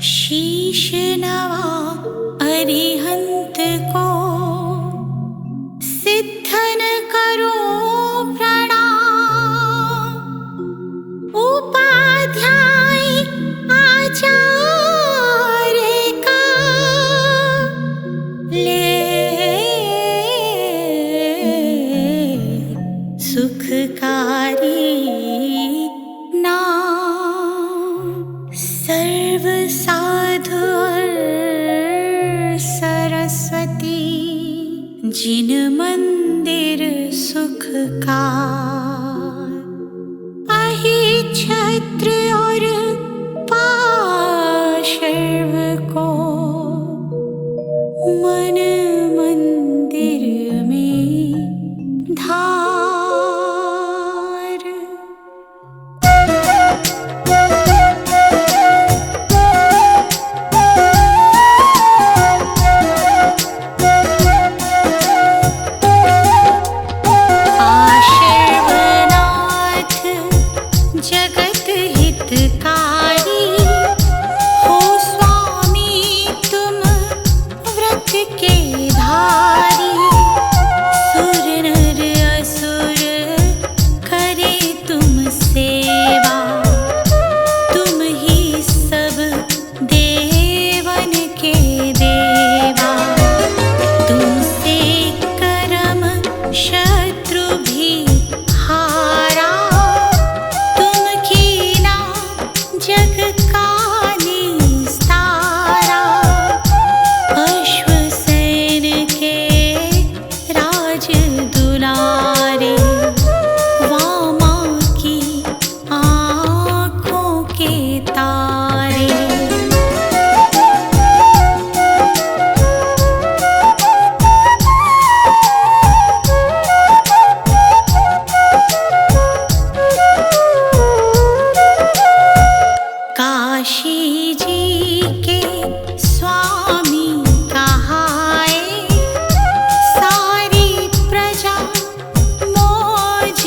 शीश नवा अरिहंत को सिद्धन करो प्रणाम। उपाध्याय आचार्य का ले सुखकारी नाम। सर्व साधु और सरस्वती जिन मंदिर सुख का। अहि छत्र और पार्श्व को मन मंदिर में धार। जगत हितकारी हो स्वामी तुम व्रत के धारी। सुर नर असुर करे तुम सेवा, तुम ही सब देवन के देवा। तुमसे करम शत्रु भी हारा, जग का निस्तारा। अश्वसेन के राज दुलारे, वामा की आँखों के तारे। काशी जी के स्वामी कहाए, सारी प्रजा मौज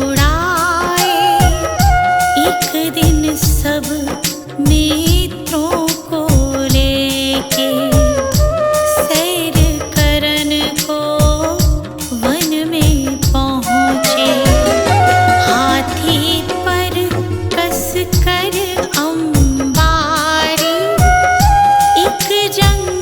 उड़ाए। एक दिन सब मित्रों को लेके सैर करन को वन में पहुँचे। हाथी पर कस कर अंबारी, एक जंग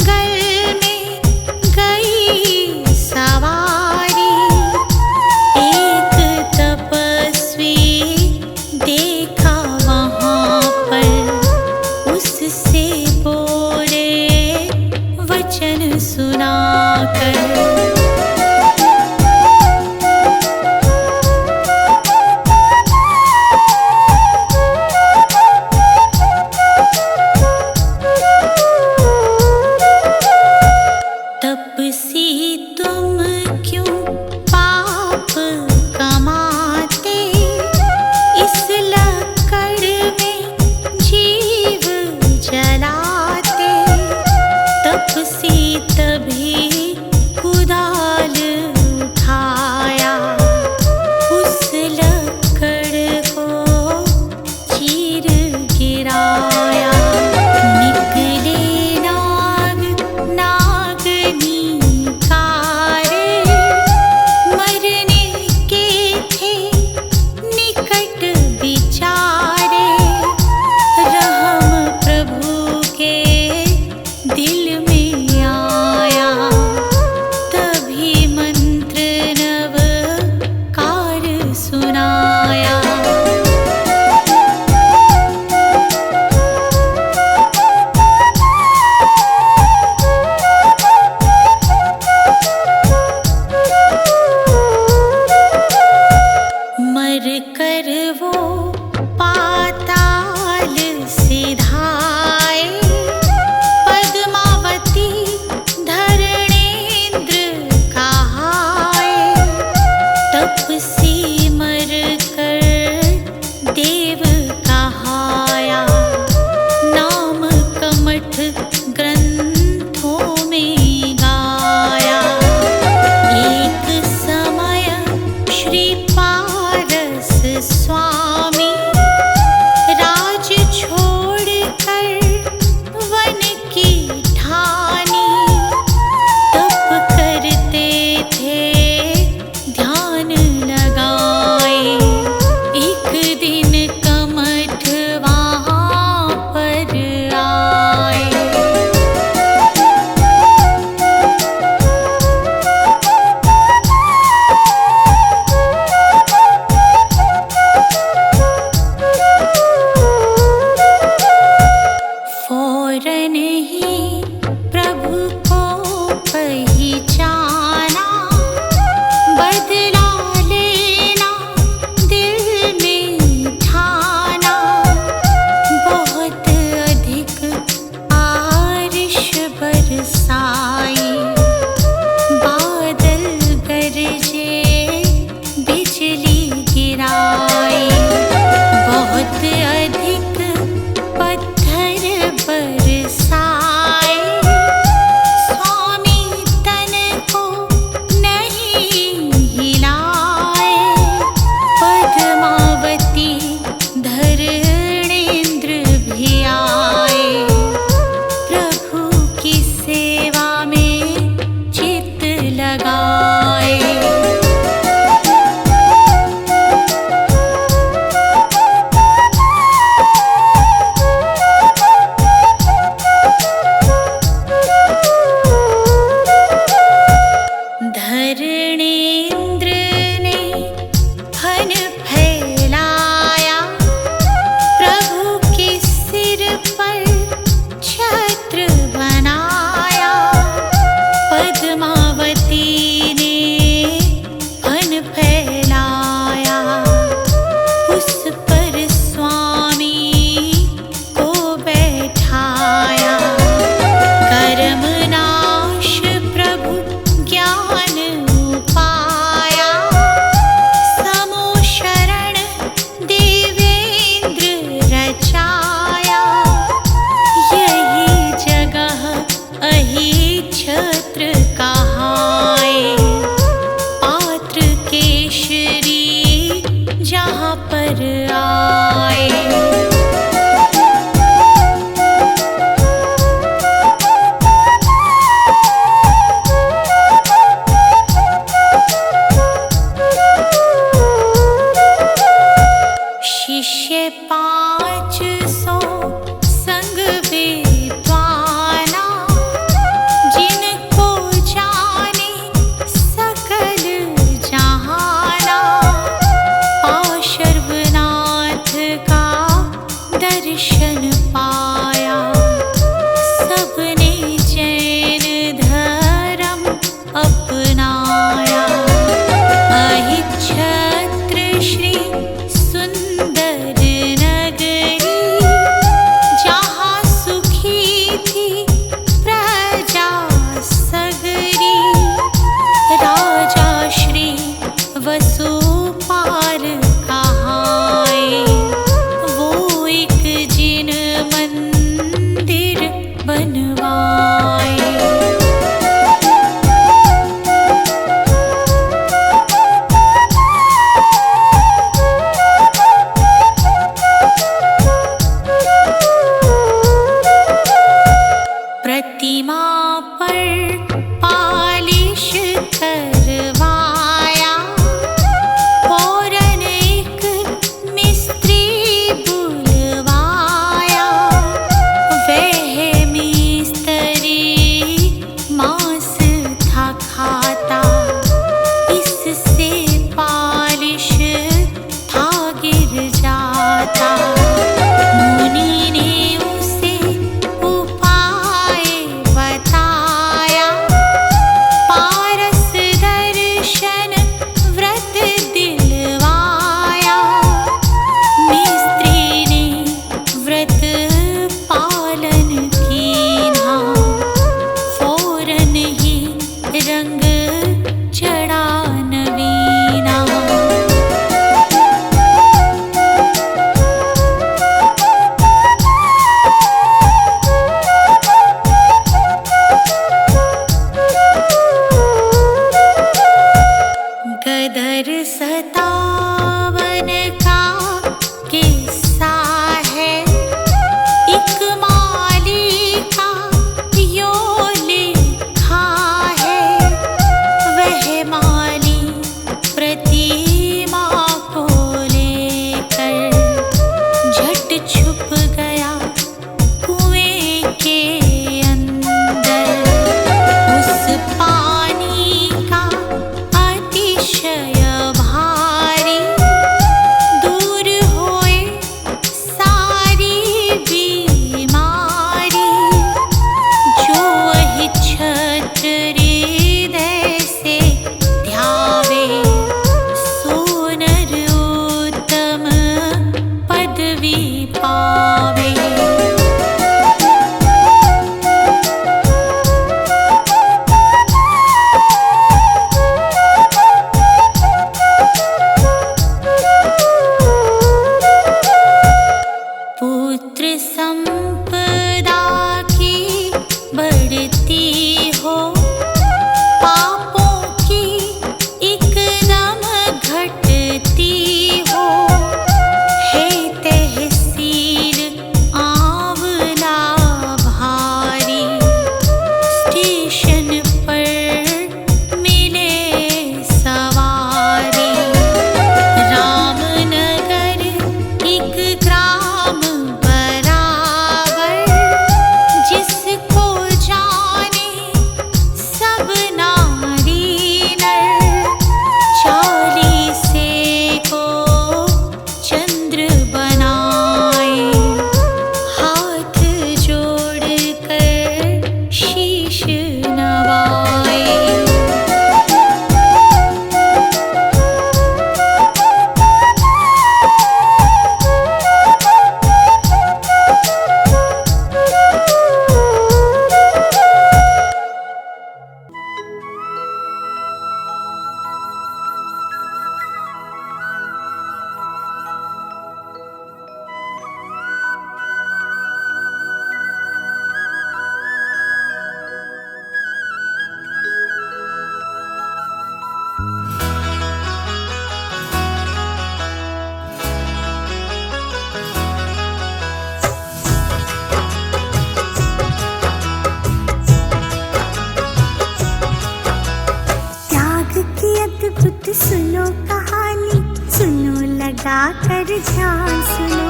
ध्यान सुनो,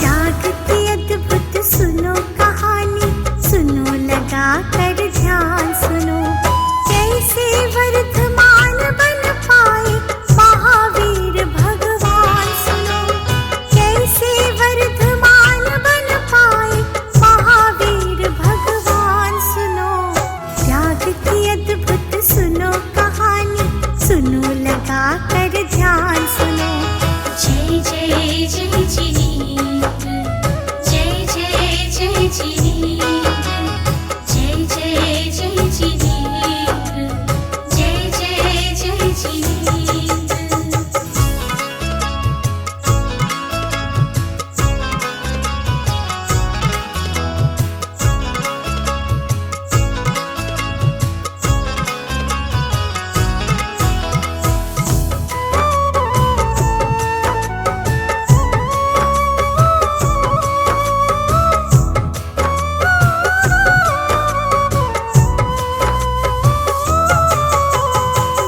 त्याग की अद्भुत सुनो कहानी, सुनो लगा कर ध्यान सुनो। कैसे वर्धमान बन पाए महावीर भगवान सुनो, कैसे वर्धमान बन पाए महावीर भगवान सुनो। त्याग की अद्भुत सुनो कहानी, सुनो लगा कर ध्यान सुनो। जय जय जय जिनेन्द्र, जय जय जय जिनेन्द्र, जय जय जय जिनेन्द्र, जय जय जय जिनेन्द्र।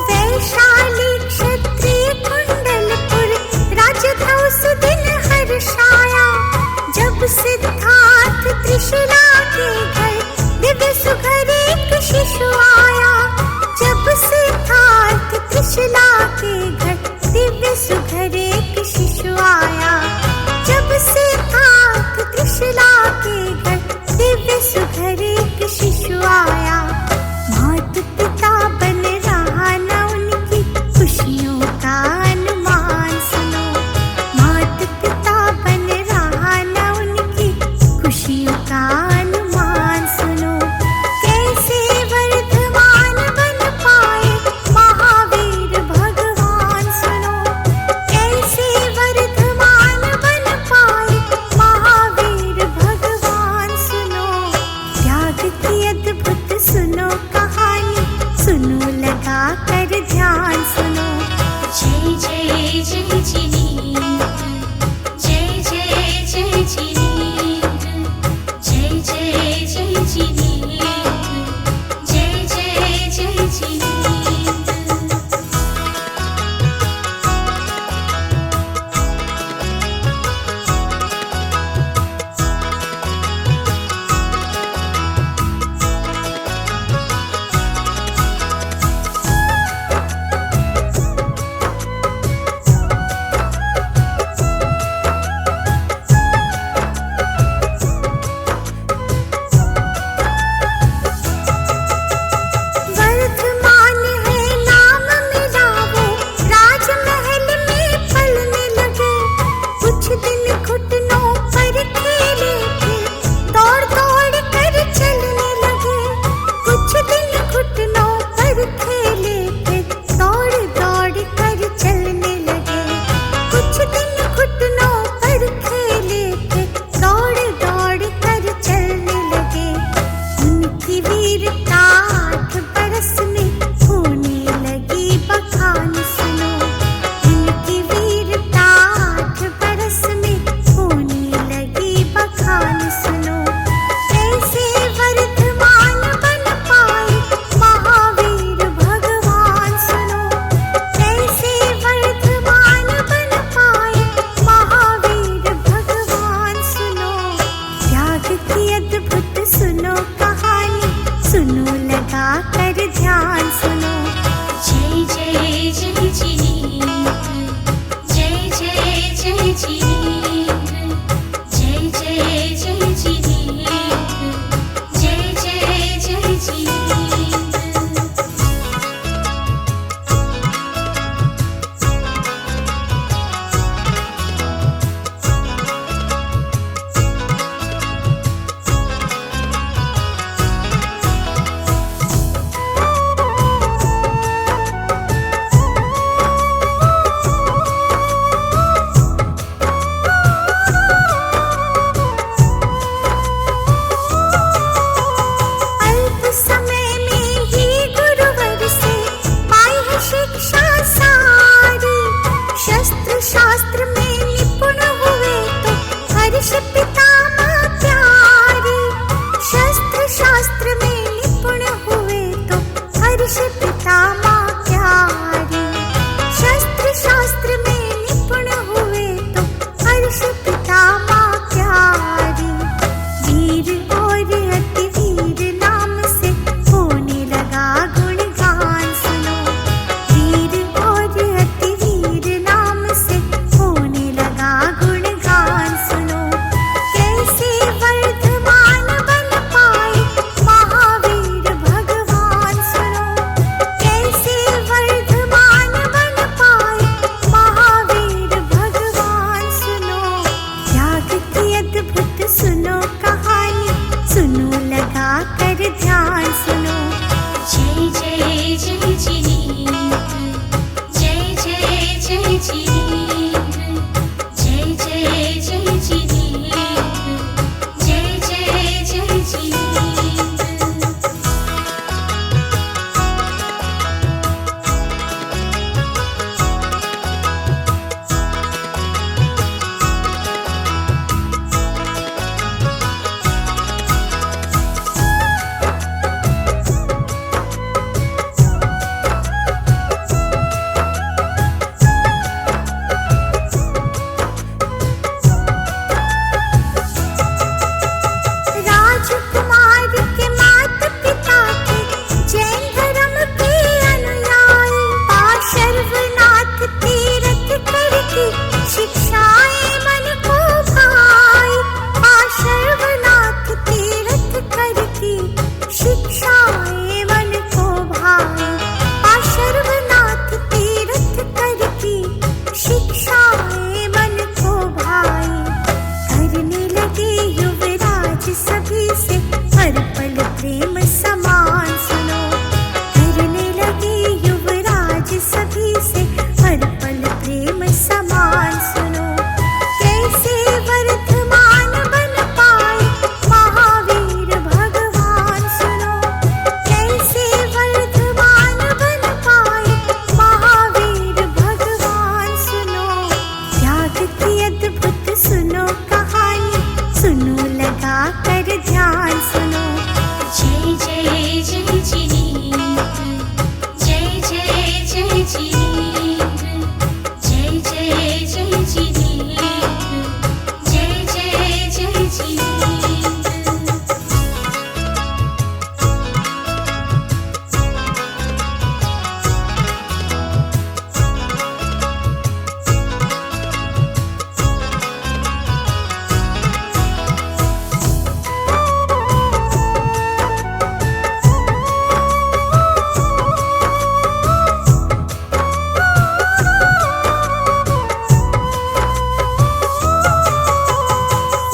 वैशाली क्षत्रिय कुंडलपुर राज्य था उस दिन हर्षाया, जब सिद्धार्थ त्रिशिला के घर दिव्य सुघर एक शिशु आया। जब सिद्धार्थ त्रिशिला के घर दिव्य सुघर एक शिशु आया। जब सिद्धार्थ त्रिशिला के घर दिव्य सुघर एक शिशु आया। माता पिता बन रहा न उनकी खुशियों का अनुमान सुनो, माता पिता बन रहा न उनकी खुशियों का अनुमान सुनो। कैसे वर्धमान बन पाए महावीर भगवान सुनो, कैसे वर्धमान बन पाए महावीर भगवान सुनो। त्याग की अद्भुत सुनो कहानी, सुनो लगा कर ध्यान सुनो। जय जय जय जिनेन्द्र, जय जय जय जिनेन्द्र, जय जय जय जिनेन्द्र, जय जय जय जिनेन्द्र। वर्धमान है नाम मिला वो, राजमहल में पलने लगे। कुछ दिन घुटनों पर खेले थे, दौड़ दौड़ कर चलने लगे। कुछ दिन घुटनों पर खेले थे, दौड़ दौड़ कर चलने लगे। कुछ दिन घुटनों पर खेले थे, दौड़ दौड़ कर चलने लगे। उनकी वीरता 8 बरस में होने लगी बखान सुनो, उनकी वीरता 8 बरस में होने लगी बखान सुनो। कैसे वर्धमान बन पाए महावीर भगवान सुनो, कैसे वर्धमान बन पाए महावीर भगवान सुनो। त्याग की अद्भुत सुनो कहानी, सुनो लगा कर ध्यान सुनो। जय जय जय जिनेन्द्र, जय जय जय जिनेन्द्र, जय जय जय जिनेन्द्र, जय जय जय जिनेन्द्र। ध्यान सुनो। जय जय जय जिनेन्द्र, जय जय जय जिनेन्द्र, जय जय जय जिनेन्द्र, जय जय जय जिनेन्द्र।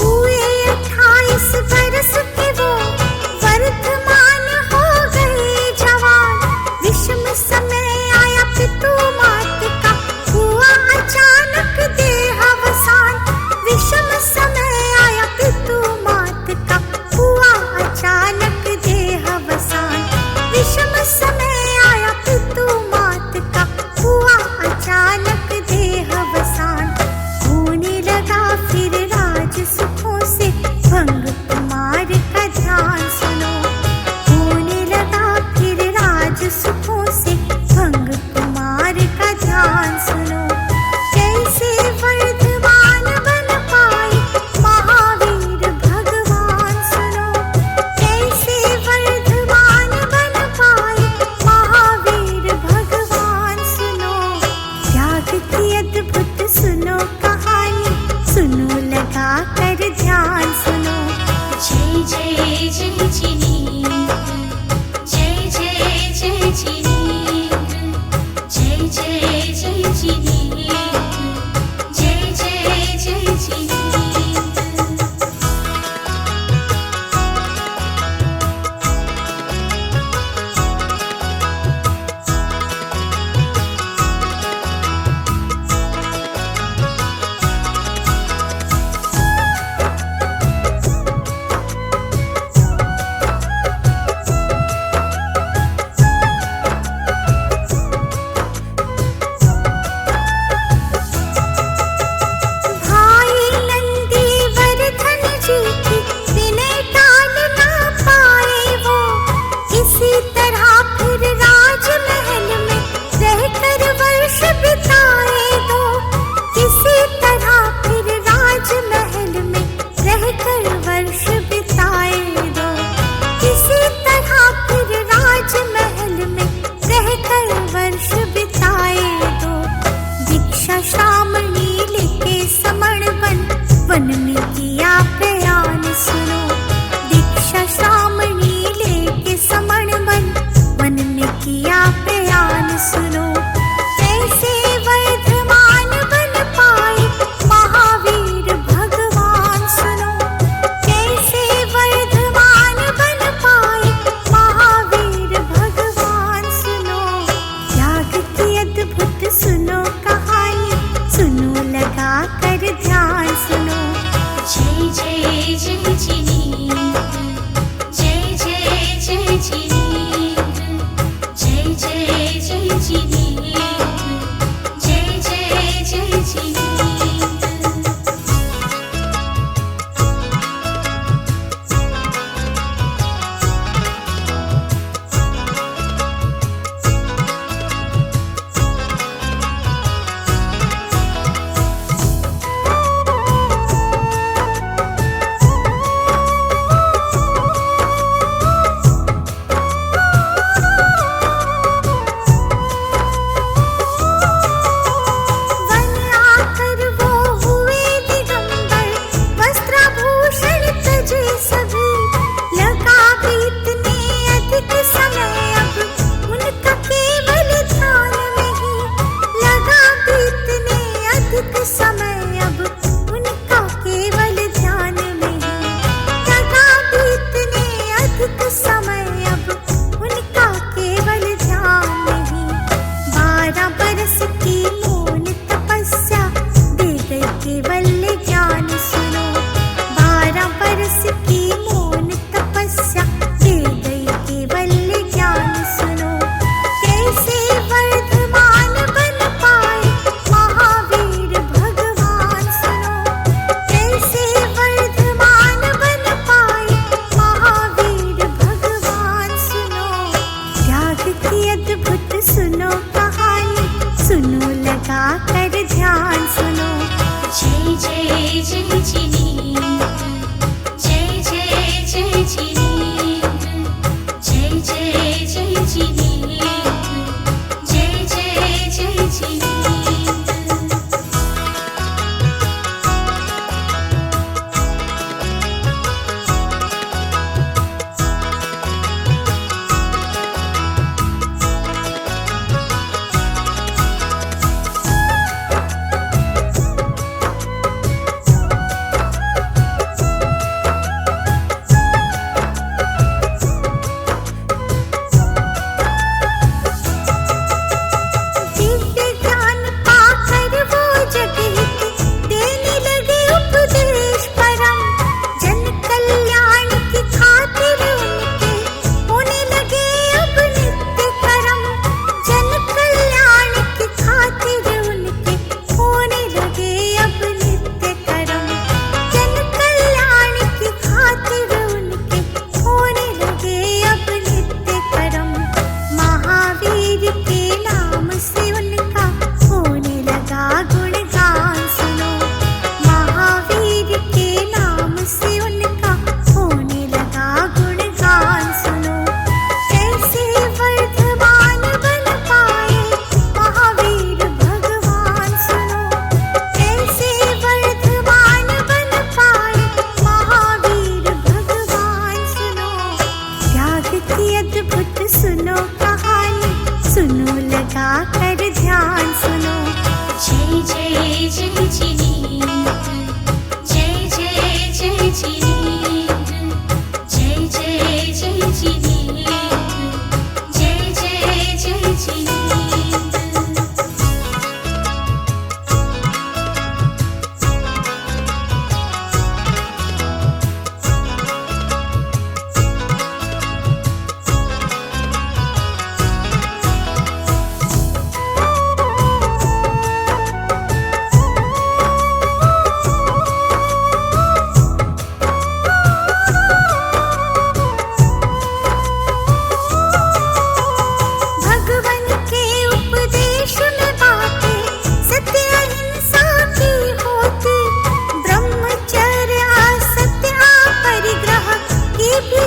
हुए 28 बरस के वो वर्धमान हो गए जवान। विषम समय आया पितु मात का, हुआ अचानक देहावसान। विषम समय आया पितु मात का, हुआ अचानक देहावसान। विषम समय आया पितु मात का, हुआ अचानक देहावसान। होने लगा फिर राज सुखों से भंग, कुमार का ध्यान सुनो। होने लगा फिर राज सुखों से भंग, कुमार का ध्यान सुनो। कैसे वर्धमान बन पाए महावीर भगवान सुनो। कैसे वर्धमान बन पाए महावीर भगवान सुनो। त्याग की अद्भुत सुनो कहानी, सुनो लगा कर ध्यान सुनो। जय जय जय जिनेन्द्र, जय जय जय जिनेन्द्र, जय जय जय जिनेन्द्र, जय जय जय जिनेन्द्र।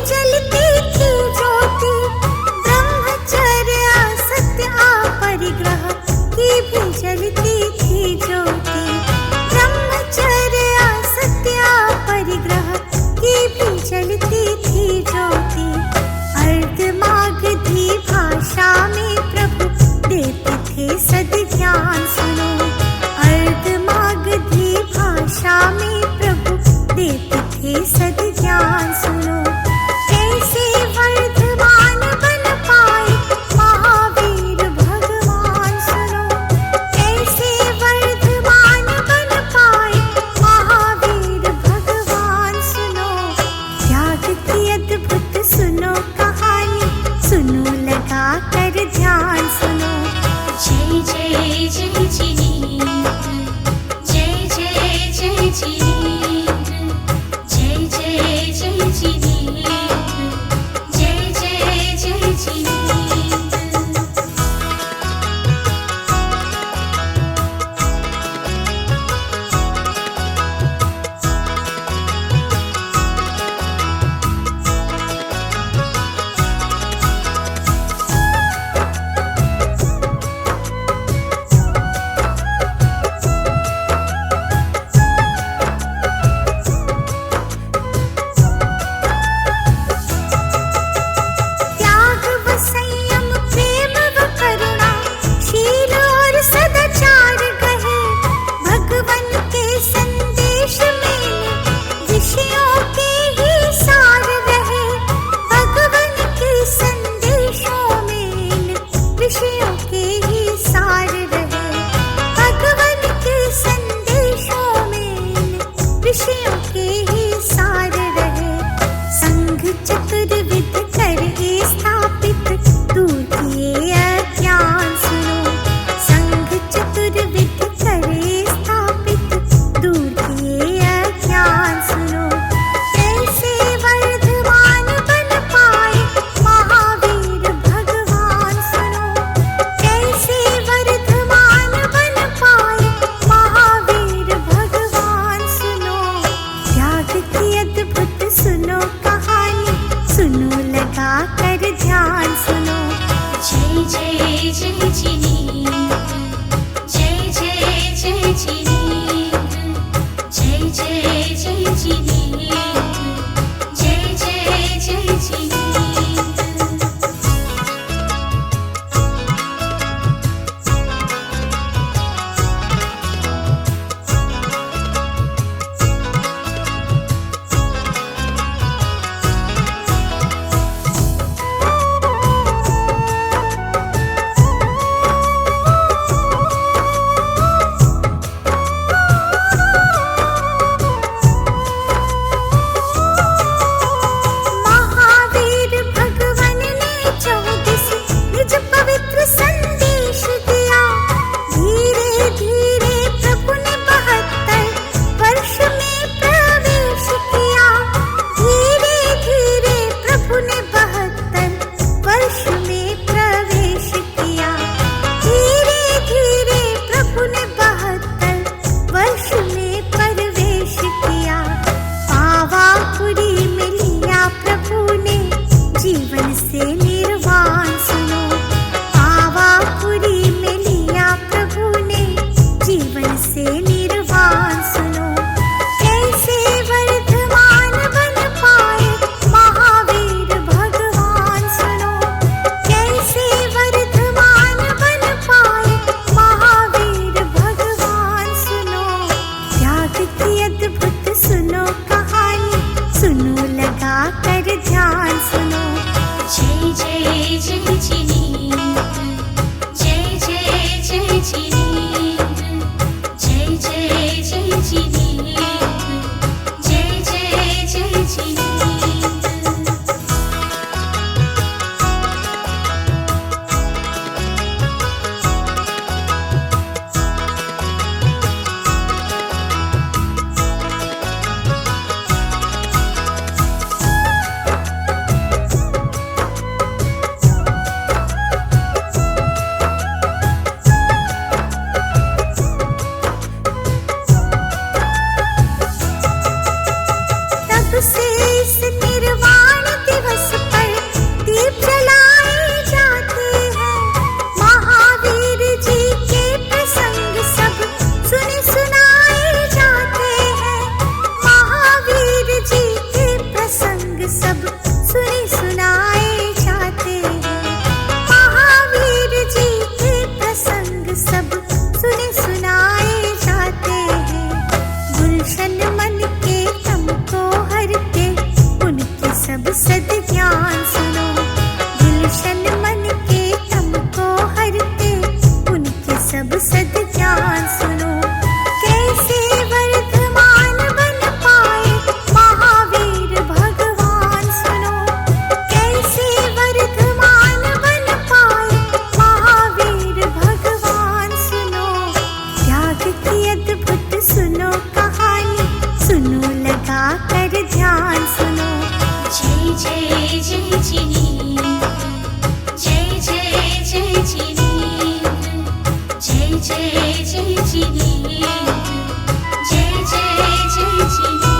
जलती थी ज्योति, ब्रह्मचर्य असत्य अपरिग्रह की भी जलती थी ज्योति, ब्रह्मचर्य असत्य अपरिग्रह की भी जलती थी ज्योति। अर्धमागधी भाषा में प्रभु देते थे सद्ज्ञान सुनो, अर्धमागधी भाषा में प्रभु देते थे सद्ज्ञान सुनो। कैसे वर्धमान बन पाए महावीर भगवान सुनो, कैसे वर्धमान बन पाए महावीर भगवान सुनो। त्याग की अद्भुत सुनो कहानी, सुनो लगा कर ध्यान सुनो। जय जय जय जिनेन्द्र, जय जय जय जिनेन्द्र, जय जय जय जिनेन्द्र, जय जय जय जिनेन्द्र। त्याग व संयम, प्रेम व करुणा, शील और सदाचार गहे भगवन के संदेश में विषयों के ही सार रहे, भगवन के संदेशों में विषयों के ही सार रहे, भगवन के संदेशों में विषयों के ही सार रहे। संघ चतुर्विध करके स्थापित, दूर किए अज्ञान सुनो, संघ चतुर्विध करे स्थापित, दूर किए अज्ञान सुनो। कैसे वर्धमान बन पाए महावीर भगवान सुनो, कैसे वर्धमान बन पाए महावीर भगवान सुनो। त्याग की अद्भुत सुनो कहानी, सुनो लगा कर ध्यान सुनो। जय जय जय जिनेन्द्र, जय जय जय जिनेन्द्र, जय जय जय जिनेन्द्र, जय जय जय जिनेन्द्र। महावीर भगवन ने 24 निज पवित्र संदेश दिया, धीरे धीरे प्रभु ने 72 वर्ष में प्रवेश किया, धीरे धीरे प्रभु ने 72 वर्ष में प्रवेश किया, धीरे धीरे प्रभु ने 72 वर्ष में प्रवेश किया। पावापुरी में लिया प्रभु ने जीवन से निर्वाण सुनो, पावापुरी में लिया प्रभु ने जीवन से निर्वाण सुनो। कैसे वर्धमान बन पाए महावीर भगवान सुनो, कैसे वर्धमान बन पाए महावीर भगवान सुनो। त्याग की अद्भुत सुनो कहानी, सुनो लगा कर ध्यान सुनो। जय जय जय जिनेन्द्र, जय जय जय जिनेन्द्र, जय जय जय जिनेन्द्र, जय जय जय जिनेन्द्र। जय जिनी जय जय जय जिनी जय जय जय जिनी जय जय जय जिनी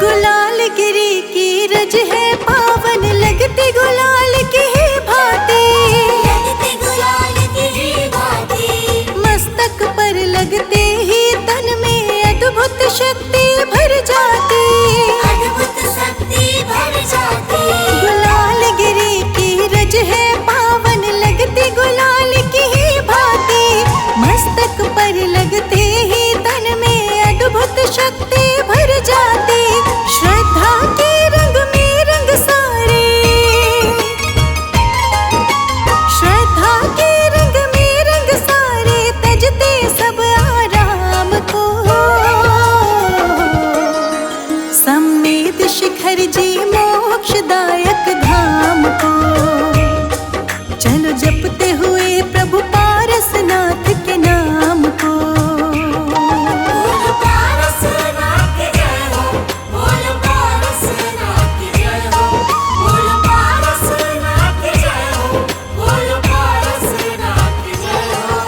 गुलाल गिरी की रज है पावन, लगती गुलाल की ही भांति, लगते गुलाल की ही भांति। मस्तक पर लगते ही तन में अद्भुत शक्ति भर जाती, अद्भुत शक्ति भर जाती। गुलाल गिरी की रज है पावन, लगती गुलाल की ही भांति, मस्तक पर लगते ही तन में अद्भुत शक्ति भर जाती। श्रद्धा के रंग में रंग सारे, श्रद्धा के रंग में रंग सारे, तजते सब आराम को। सम्मेद शिखर जी मोक्षदायक धाम को, चलो जपते हुए प्रभु पारसनाथ के नाम को। बोलो पारसनाथ की जय हो, बोलो पारसनाथ की जय हो, बोलो पारसनाथ की जय हो, बोलो पारसनाथ की जय हो।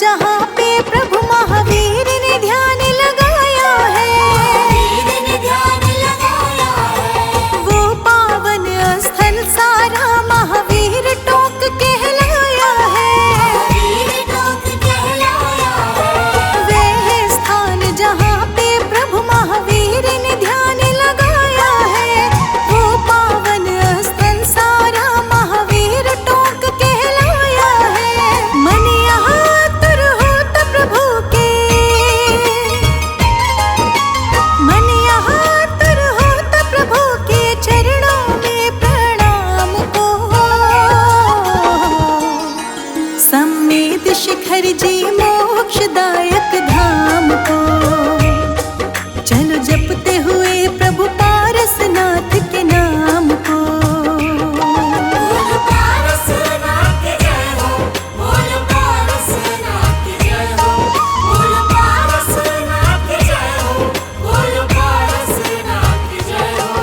जहाँ पे प्रभु महावीर ने ध्यान लगाया है, वीर ने ध्यान लगाया है। वो पावन स्थल सारा महावीर टोक कहलाया है। वीर टोक कहलाया है। वह स्थान जहाँ पे प्रभु महावीर ने ध्यान लगाया है, वो पावन स्थल सारा महावीर टोक कहलाया है। मन यहाँ तुर होत प्रभु के, मन यहाँ तुर होत प्रभु के चरणों में प्रणाम को। सम्मेद शिखर जी मोक्षदायक धाम को, चलो जपते हुए प्रभु पारसनाथ के नाम को। बोल पारसनाथ की जय हो, बोल पारसनाथ की जय हो, बोल पारसनाथ की जय हो, बोल पारसनाथ की जय हो।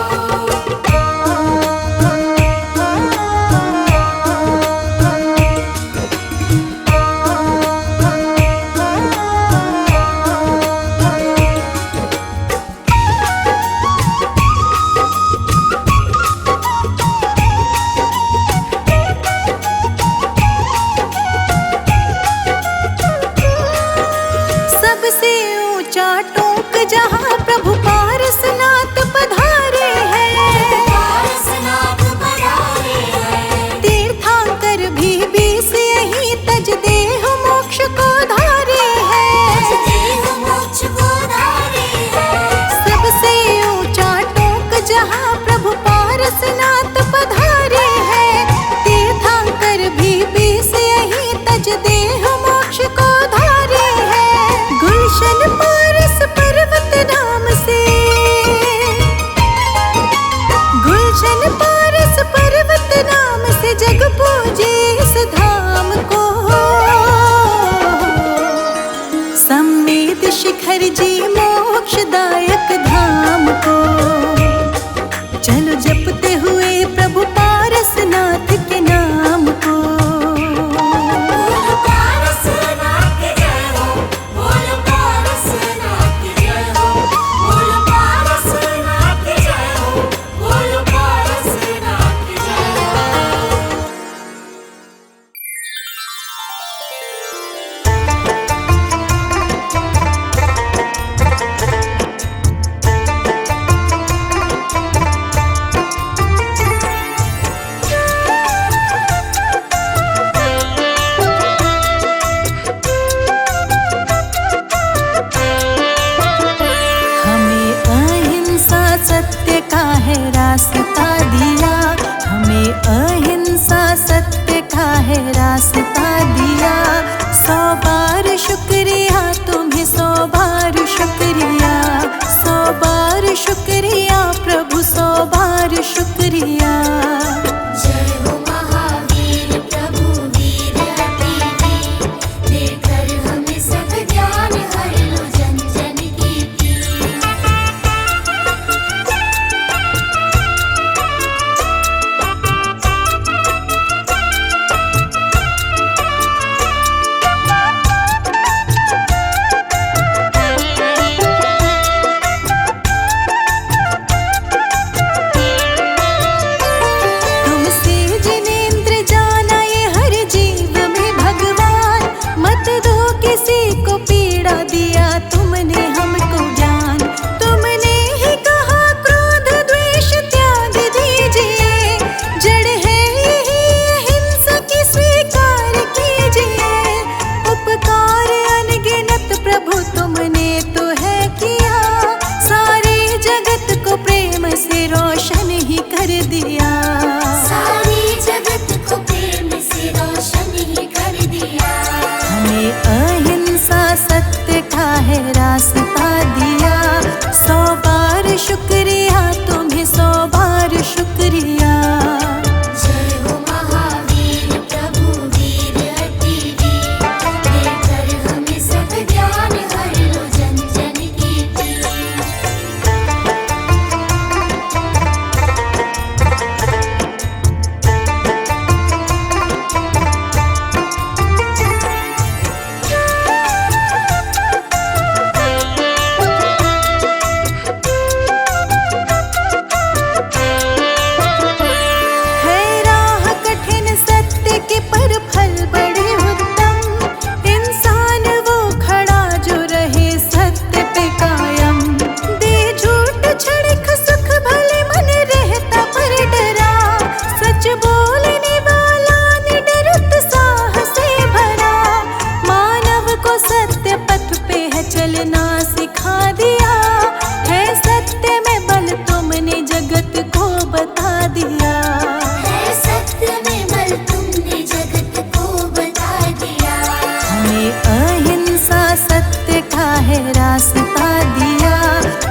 हमें अहिंसा सत्य का है रास्ता दिया।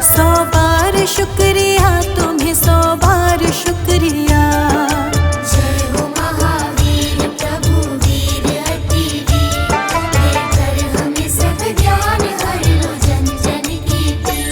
100 बार शुक्रिया तुम्हें, 100 बार शुक्रिया। जय हो महावीर प्रभु वीर अति वीर, देकर हमें सब ज्ञान हर लो जन जन की पीर।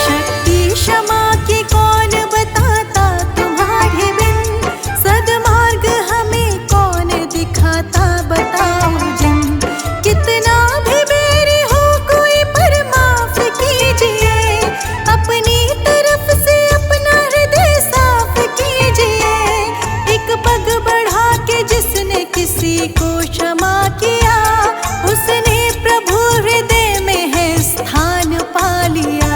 शक्ति क्षमा की कौन बताता तुम्हारे बिन, सद्मार्ग हमें कौन दिखाता बताओ जिन। कितना भी बेरी हो कोई पर माफ कीजिए, अपनी तरफ से अपना हृदय साफ कीजिए। एक पग बढ़ा के जिसने किसी को क्षमा किया, उसने प्रभु हृदय में है स्थान पा लिया।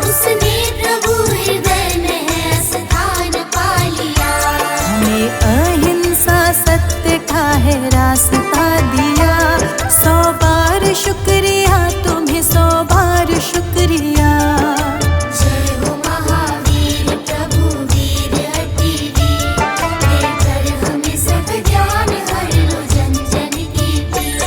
उसने प्रभु हृदय में है स्थान पा लिया। हमें अहिंसा सत्य का है रास्ता दिया। 100 बार शुक्रिया तुम्हें, 100 बार शुक्रिया। जय हो महावीर प्रभु वीर अति वीर, देकर हमें सब ज्ञान हर लो जन जन की पीर।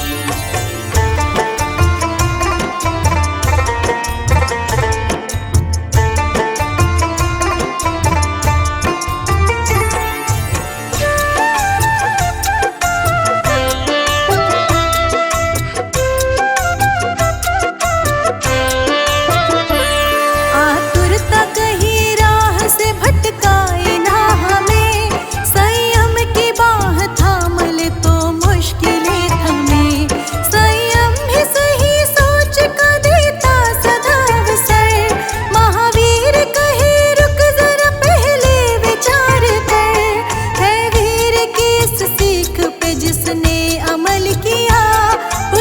आतुरता कहीं राह से भटकाए ना हमें, संयम की बाह थाम ले तो मुश्किलें थमें। संयम ही सही सोच का देता सदा अवसर, महावीर कहे रुक जरा पहले विचार कर। है वीर की इस सीख पे जिसने अमल किया,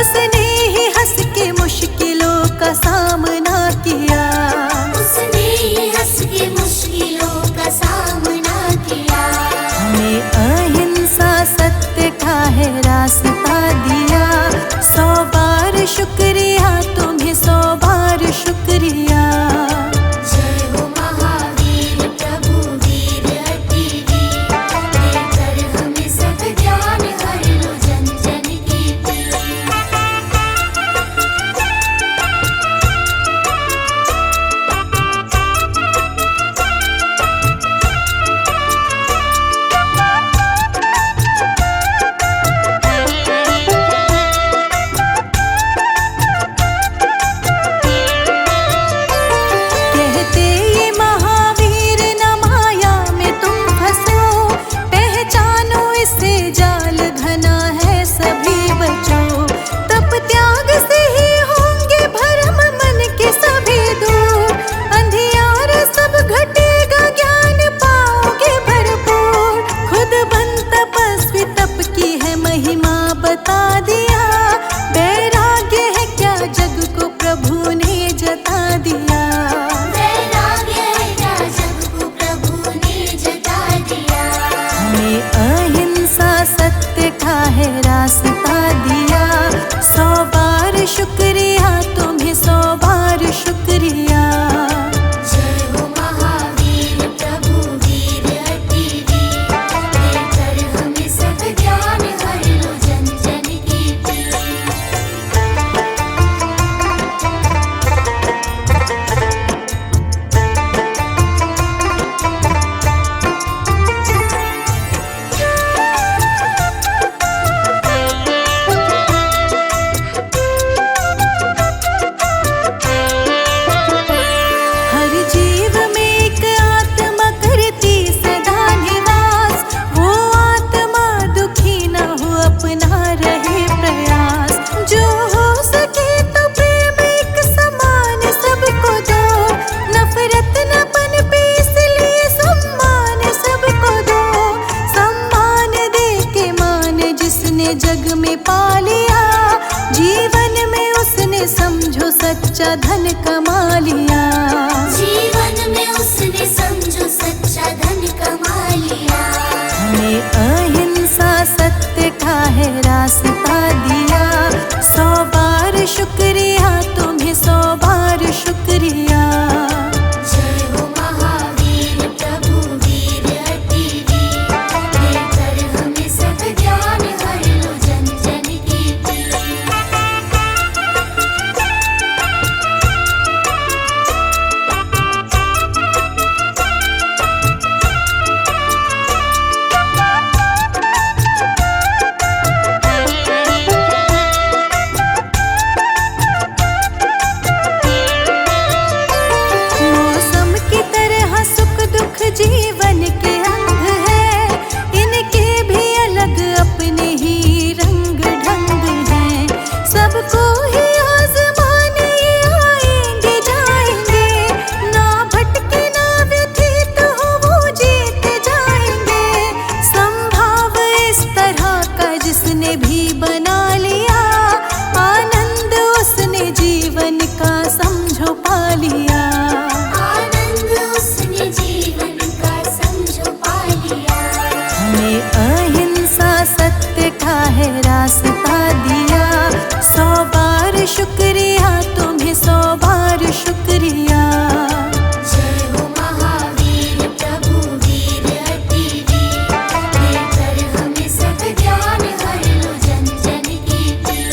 उसने ही हंस के मुश्किलों का सामना किया। उसने ही हंस के मुश्किलों का सामना किया। हमें अहिंसा सत्य का है रास्ता दिया। 100 बार शुक्रिया तुम्हें, 100 बार शुक्रिया। जय हो महावीर प्रभु वीर अति वीर, देकर हमें सब ज्ञान हर लो जन जन की पीर। कहते ये महावीर न माया में तुम फंसो, पहचानो इससे जाल घना है सभी बचो। तप त्याग से ही होंगे भरम मन के सभी दूर, अंधियार सब घटेगा ज्ञान पाओगे भरपूर। खुद बन तपस्वी तप की है महिमा बता दिया, वैराग्य है क्या जग को प्रभु ने जता दिया। वैराग्य है क्या जग को प्रभु ने जता दिया। हमें अहिंसा सत्य का है रास्ता दिया। 100 बार शुक्रिया तुम्हें, 100 बार शुक्रिया। जय हो महावीर प्रभु वीर अति वीर, देकर हमें सब ज्ञान हर लो जन जन की पीर। हर जीव में एक आत्मा करती सदा निवास, वो आत्मा दुखी न हो अपना रहे प्रयास। जो हो सके तो प्रेम एक समान सबको दो, नफरत न पनपे इसलिए सम्मान सबको दो। सम्मान दे के मान जिसने जग में पा लिया, जीवन में उसने समझो सच्चा धन कमा लिया। जीवन में उसने समझो सच्चा धन कमा लिया। हमें है रास्ता दिया। 100 बार शुक्रिया तुम्हें, 100 बार शुक्रिया। जय हो महावीर प्रभु वीर अति वीर, देकर हमें सब ज्ञान हर लो जन जन की पीर। मौसम की तरह सुख दुख जीवन के अंग है, इनके भी अलग अपने ही रंग ढंग हैं। सबको ही आज़माने ये आएंगे जाएंगे, ना भटके ना व्यथित हो वो जीत जाएंगे। संभाव इस तरह का जिसने भी बना लिया, आनंद उसने जीवन का समझो पा लिया। आनंद उसने जीवन का समझो पा लिया। हमें अहिंसा सत्य का है रास्ता दिया। 100 बार शुक्रिया तुम्हें, 100 बार शुक्रिया। जय हो महावीर प्रभु वीर अति वीर, देकर हमें सब ज्ञान हर लो जन जन की पीर।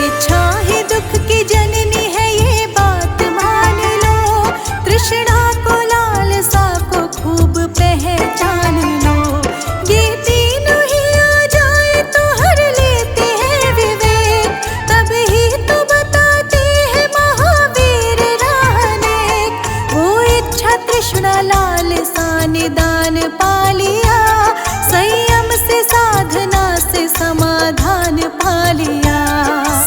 इच्छा ही दुख की जननी है ये बात मान लो, तृष्णा को लालसा को खूब पहचान लो। ये तीनों ही आ जाए तो हर लेते हैं विवेक, तब ही तो बताते हैं महावीर राह नेक। वो इच्छा तृष्णा लालसा निदान पा लिया, संयम से साधना से समाधान पा लिया।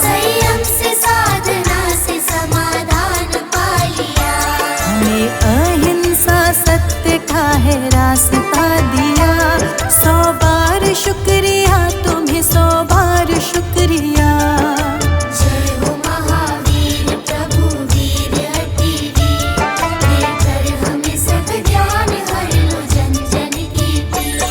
संयम से साधना से समाधान पा लिया। हमें अहिंसा सत्य का है रास्ता दिया। 100 बार शुक्रिया तुम्हें, 100 बार शुक्रिया। जय हो महावीर प्रभु वीर अति वीर, देकर हमें सब ज्ञान हर लो जन जन की पीर।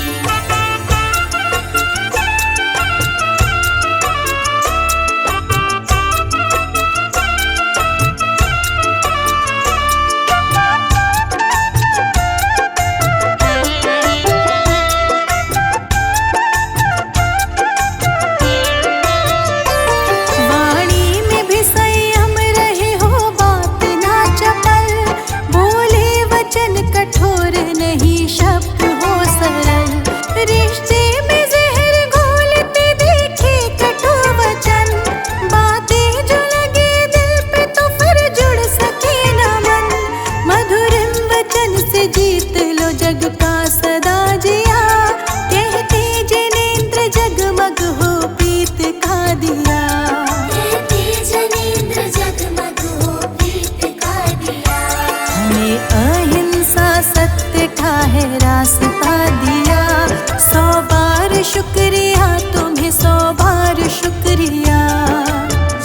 वाणी में भी संयम रहे हो, बात ना चपल, बोले वचन कठोर नहीं शब्द हो सरल। रिश्ते में जहर घोलते देखे कटु वचन, बातें जो लगे दिल पे तो फिर जुड़ सके न मन। मधुरम वचन से जीत लो जग का सदा जिया, कहते जिनेंद्र जगमग हो प्रीत का दिया। कहते जनेंद्र जगमग हो प्रीत का दिया। हमें अहिंसा सत्य का है रास्ता दिया। 100 बार शुक्रिया तुम्हें, 100 बार शुक्रिया।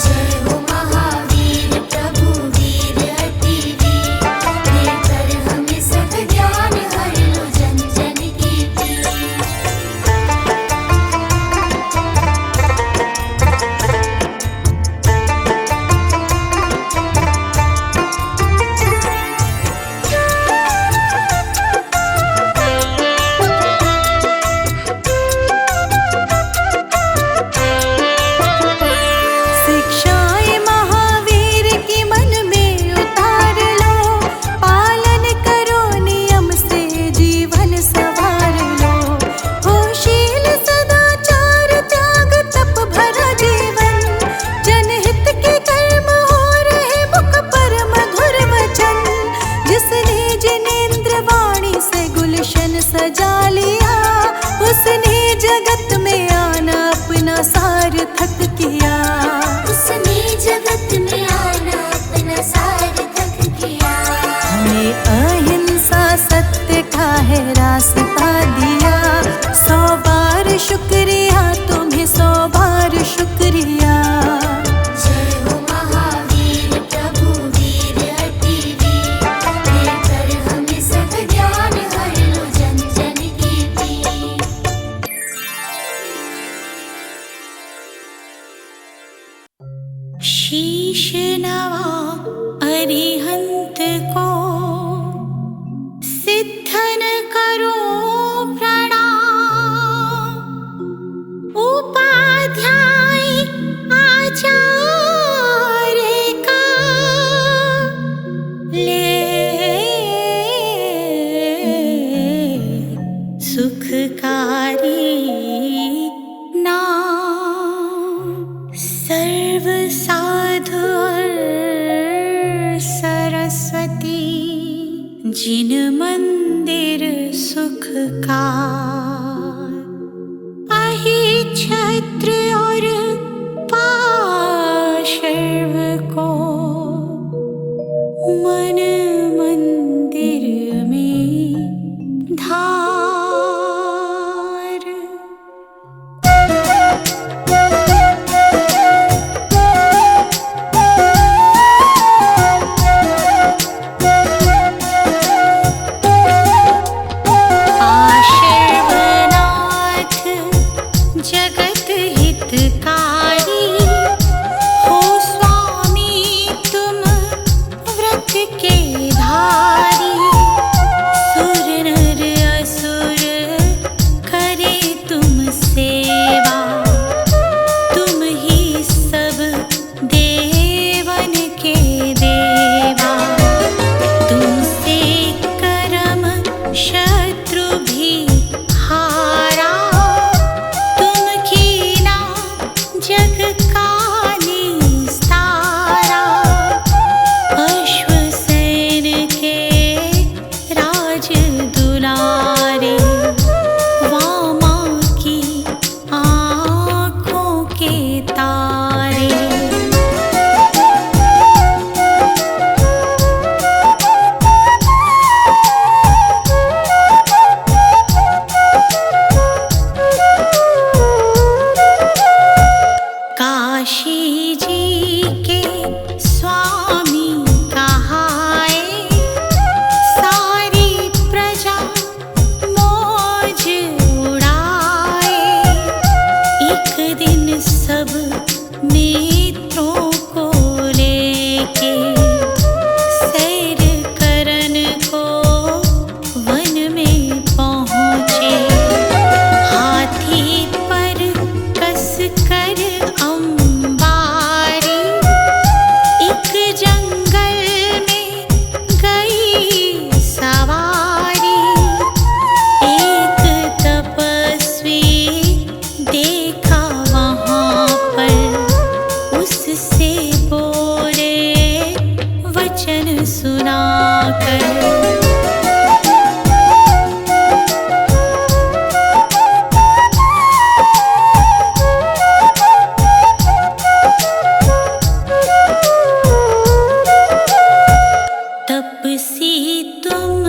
जय हो महावीर प्रभु वीर अति वीर, देकर हमें सब ज्ञान हर लो जन जन की पीर। जिन मंदिर सुख का अहि छत्र और पार्श्व को मन मंदिर में धार। पार्श्वनाथ जगत हितकारी हो स्वामी तुम व्रत के धारी। सुर नर असुर करे तुम सेवा, तुम ही सब देवन के देवा। तुमसे करम शत्रु भी हारा, तुम कीना जग का निस्तारा। अश्वसेन के राज दुलारे, वामा की आँखों के तारे। काशी जी के स्वामी कहाए, सारी प्रजा मौज उड़ाए। एक दिन सब मित्रों को लेके सैर करन को वन में पहुँचे। हाथी पर कस कर अंबारी, एक जंगल में गई सवारी। एक तपस्वी देखा वहाँ पर, उससे बोले वचन सुनाकर। तपसी तुम